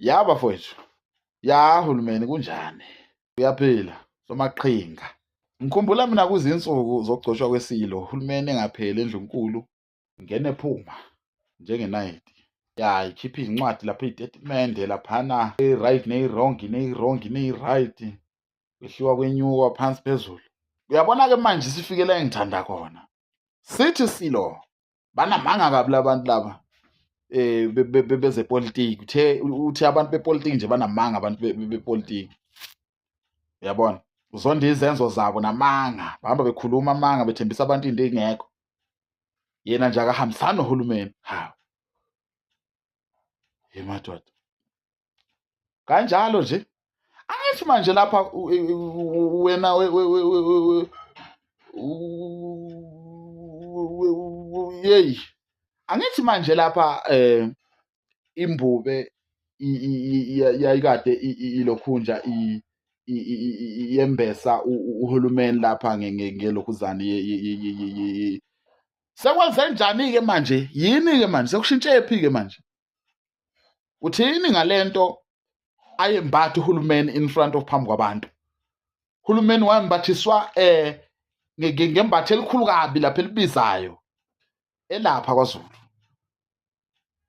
Ya bafowethu, ya hulumeni kunjani? Uyaphila somaqhinga. Ngikhumbula mina kuzinsuku zokugcoshwa kwesilo, uhulumeni engapheli endlunkulu ngene ephuma njengenayiti. Ya ikhipha izincwadi lapha iy'tetimende laphana e-right ne-wrong ne-wrong ne-right, kwehliwa kwenyuka phansi phezulu. Uyabona-ke manje sifike la engithanda khona. Sithi silo banamanga kabi labantu laba bezepolitiki. Uthi abantu bepolitiki nje banamanga abantu bepolitiki. Uyabona? Uzonda izenzo zabo namanga, bahamba bekhuluma amanga bethembisa abantu into ey'ngekho. Yena nje akahambisani nohulumeni. Hawu, madoda. Kanjalo nje, angithi manje lapha wena yeyi, angithi manje lapha imbube yayikade ilokhunja yembesa uhulumeni lapha ngelokhuzana sekwenze njani-ke manje? Yini-ke manje? Sekushintshephi-ke manje? Uthini ngalento ayembatha uhulumeni in front of phambi kwabantu? Uhulumeni wayembathiswa ngembatho elikhulu kabi lapha elibizayo elapha kwaZulu,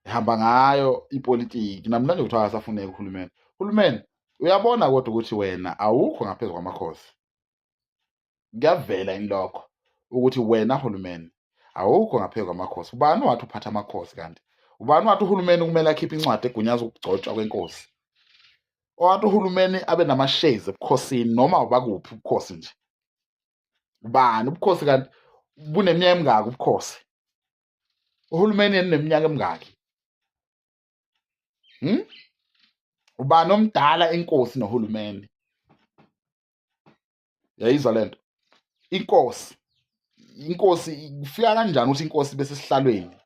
ehamba ngayo ipolitiki. Namhlanje kuthiwa akasafuneki uhulumeni. Hulumeni, uyabona kodwa ukuthi wena awukho ngaphezu kwamakhosi. Kuyavela yini lokho ukuthi wena hulumeni awukho ngaphezu kwamakhosi? Ubani wathi uphatha amakhosi kanti? Ubani wathi uhulumeni kumele akhiphe incwadi egunyaza ukugcotshwa kwenkosi? Owathi uhulumeni abe nama-shares ebukhosini noma ubakuphi ubukhosi nje? Ubani ubukhosi kanti buneminyaka emingaki ubukhosi? Uhulumeni yena uneminyaka emingaki? Ubani omdala inkosi nohulumeni? Yayizwa lento? Inkosi kufika kanjani ukuthi inkosi bese sihlalweni?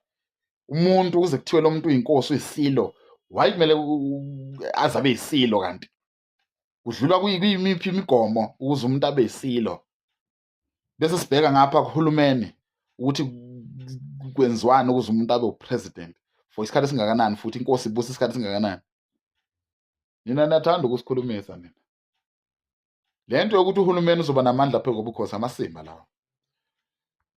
Umuntu kuze kuthiwe lo muntu uyinkosi uyisilo, why kumele aze abe yisilo kanti? Kudlulwa kuyimiphi imigomo ukuze umuntu abe yisilo? Bese sibheka ngapha kuhulumeni ukuthi kwenziwani ukuze umuntu abe upresident for isikhathi esingakanani, futhi inkosi ibusa isikhathi esingakanani. Mina nathanda ukusikhulumisa mina. Le nto yokuthi uhulumeni uzoba namandla phezu kobukhosi amasimba lawo.